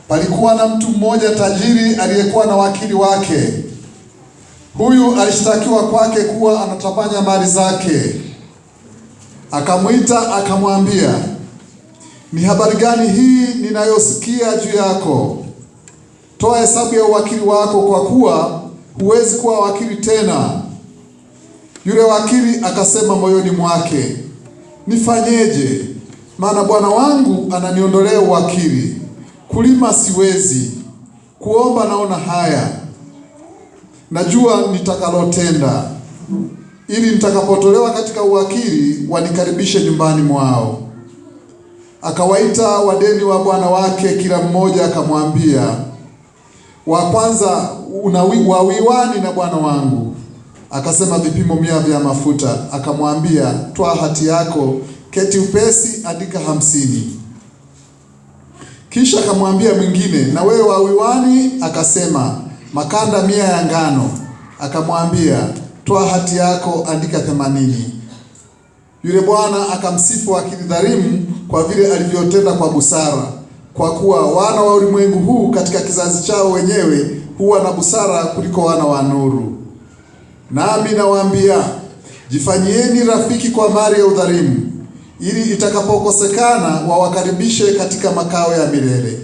Palikuwa na mtu mmoja tajiri aliyekuwa na wakili wake. Huyu alishtakiwa kwake kuwa anatapanya mali zake. Akamwita akamwambia, ni habari gani hii ninayosikia juu yako? Toa hesabu ya uwakili wako, kwa kuwa huwezi kuwa wakili tena. Yule wakili akasema moyoni mwake, nifanyeje? Maana bwana wangu ananiondolea uwakili. Kulima siwezi, kuomba naona haya. Najua nitakalotenda, ili nitakapotolewa katika uwakili wanikaribishe nyumbani mwao. Akawaita wadeni wa bwana wake, kila mmoja akamwambia, wa kwanza wawiwani na bwana wangu. Akasema vipimo 100 vya mafuta. Akamwambia, toa hati yako, keti upesi, andika 50. Kisha akamwambia mwingine, na wewe wawiwani? Akasema, makanda 100 ya ngano. Akamwambia, toa hati yako, andika 80. Yule bwana akamsifu wakili dhalimu kwa vile alivyotenda kwa busara, kwa kuwa wana wa ulimwengu huu katika kizazi chao wenyewe huwa na busara kuliko wana wa nuru. Nami nawaambia, jifanyieni rafiki kwa mali ya udhalimu, ili itakapokosekana wawakaribishe katika makao ya milele.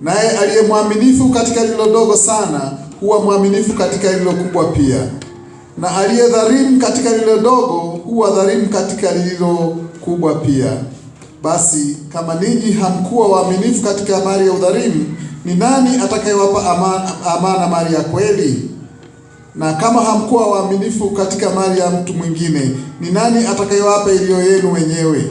Naye aliye mwaminifu katika lilo dogo sana huwa mwaminifu katika lilo kubwa pia, na aliye dhalimu katika lilo dogo huwa dhalimu katika lilo kubwa pia. Basi kama ninyi hamkuwa waaminifu katika mali ya udhalimu, ni nani atakayewapa amana mali ya kweli? Na kama hamkuwa waaminifu katika mali ya mtu mwingine, ni nani atakayewapa iliyo yenu wenyewe?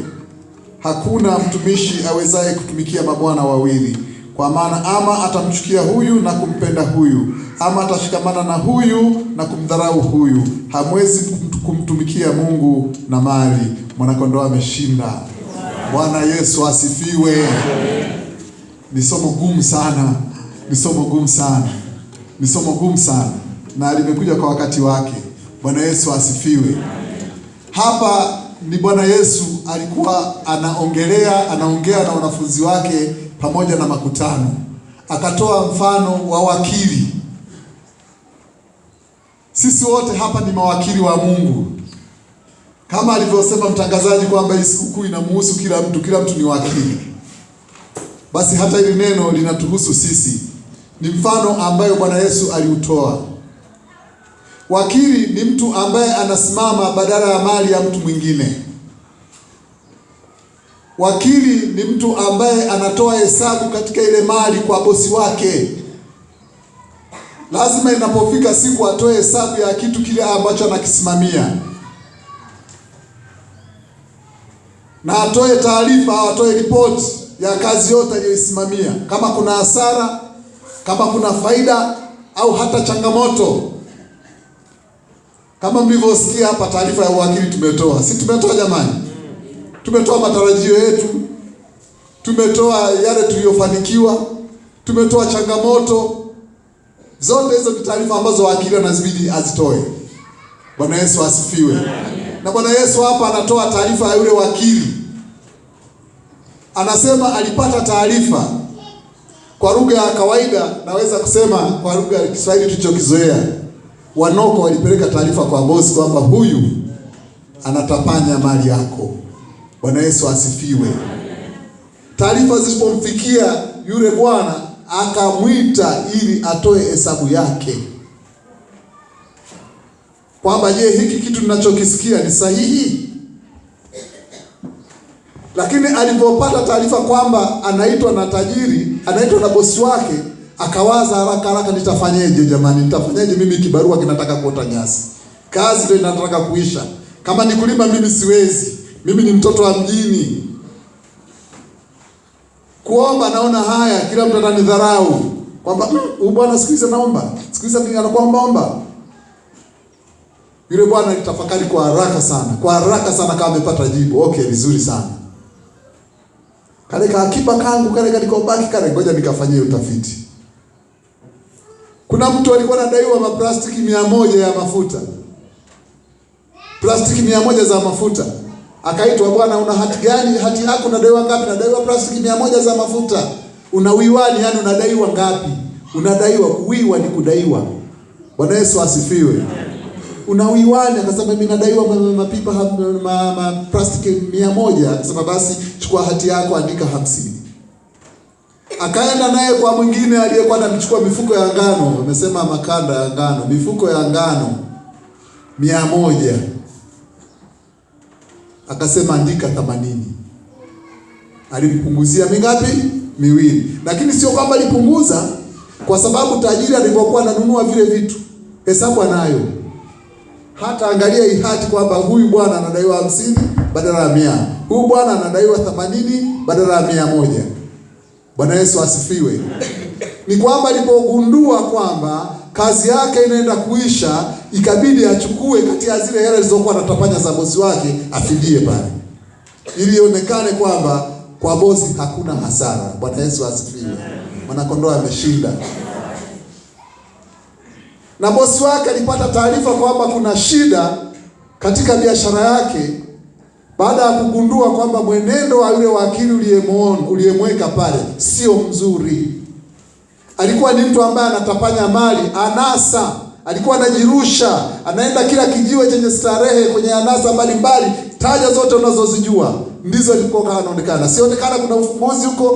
Hakuna mtumishi awezaye kutumikia mabwana wawili, kwa maana ama atamchukia huyu na kumpenda huyu, ama atashikamana na huyu na kumdharau huyu. Hamwezi kumtumikia Mungu na mali. Mwanakondoo ameshinda. Bwana Yesu asifiwe. Ni somo gumu sana, ni somo gumu sana, ni somo gumu sana, na limekuja kwa wakati wake. Bwana Yesu asifiwe. Hapa ni Bwana Yesu alikuwa anaongea na wanafunzi wake pamoja na makutano. Akatoa mfano wa wakili. Sisi wote hapa ni mawakili wa Mungu. Kama alivyosema mtangazaji kwamba hii sikukuu inamuhusu kila mtu ni wakili. Basi hata hili neno linatuhusu sisi. Ni mfano ambayo Bwana Yesu aliutoa. Wakili ni mtu ambaye anasimama badala ya mali ya mtu mwingine. Wakili ni mtu ambaye anatoa hesabu katika ile mali kwa bosi wake. Lazima inapofika siku atoe hesabu ya kitu kile ambacho anakisimamia, na atoe taarifa au atoe ripoti ya kazi yote aliyoisimamia, kama kuna hasara, kama kuna faida au hata changamoto. Kama mlivyosikia hapa, taarifa ya uwakili tumetoa. Si tumetoa jamani? Tumetoa matarajio yetu, tumetoa yale tuliyofanikiwa, tumetoa changamoto. Zote hizo ni taarifa ambazo wakili anazibidi azitoe. Bwana Yesu asifiwe. Na Bwana Yesu hapa anatoa taarifa ya yule wakili. Anasema alipata taarifa. Kwa lugha ya kawaida, naweza kusema kwa lugha ya Kiswahili tulichokizoea, wanoko walipeleka taarifa kwa bosi kwamba huyu anatapanya mali yako. Bwana Yesu asifiwe. Taarifa zilipomfikia yule bwana, akamwita ili atoe hesabu yake, kwamba je, hiki kitu ninachokisikia ni sahihi? Lakini alipopata taarifa kwamba anaitwa na tajiri, anaitwa na bosi wake, akawaza haraka, nitafanyeje jamani? Nitafanyeje? Mimi kibarua kinataka kuota nyasi, kazi ndio inataka kuisha. Kama ni kulima mimi siwezi, mimi ni mtoto wa mjini. Kuomba naona haya, kila mtu atanidharau kwamba huyu bwana siku hizi anaomba, siku hizi anakuomba. Yule bwana alitafakari kwa haraka sana kama amepata jibu. Okay, vizuri sana. Kale akiba kangu kale kalikobaki kale, ngoja nikafanyie utafiti. Kuna mtu alikuwa anadaiwa maplastiki 100 ya mafuta. Plastiki 100 za mafuta. Akaitwa, bwana una hati gani? Hati yako nadaiwa ngapi? Nadaiwa plastiki 100 za mafuta. Unawiwani, yani unadaiwa ngapi? Unadaiwa, kuwiwa ni kudaiwa. Bwana Yesu asifiwe. Unawiwani, akasema mimi nadaiwa mapipa plastiki 100. Akasema basi chukua hati yako, andika 50. Akaenda naye kwa mwingine aliyekuwa anachukua mifuko ya ngano, amesema makanda ya ngano, mifuko ya ngano 100. Akasema andika 80. Alimpunguzia mingapi? 2. Lakini sio kwamba alipunguza, kwa sababu tajiri alipokuwa ananunua vile vitu, hesabu anayo. Hata angalia hii hati kwamba huyu bwana anadaiwa 50 badala ya 100. Huyu bwana anadaiwa 80 badala ya 100. Bwana Yesu asifiwe. Ni kwamba alipogundua kwamba kazi yake inaenda kuisha, ikabidi achukue kati ya zile hela zilizokuwa anatapanya za bosi wake, afidie pale, ili ionekane kwamba kwa bosi hakuna hasara. Bwana Yesu asifiwe. Mwanakondoo ameshinda. Na bosi wake alipata taarifa kwamba kuna shida katika biashara yake, baada ya kugundua kwamba mwenendo wa yule wakili uliyemweka pale sio mzuri. Alikuwa ni mtu ambaye anatapanya mali, anasa. Alikuwa anajirusha, anaenda kila kijiwe chenye starehe kwenye anasa mbalimbali. Taja zote unazozijua, ndizo alikuwa anaonekana. Sionekana kuna ufumbuzi huko.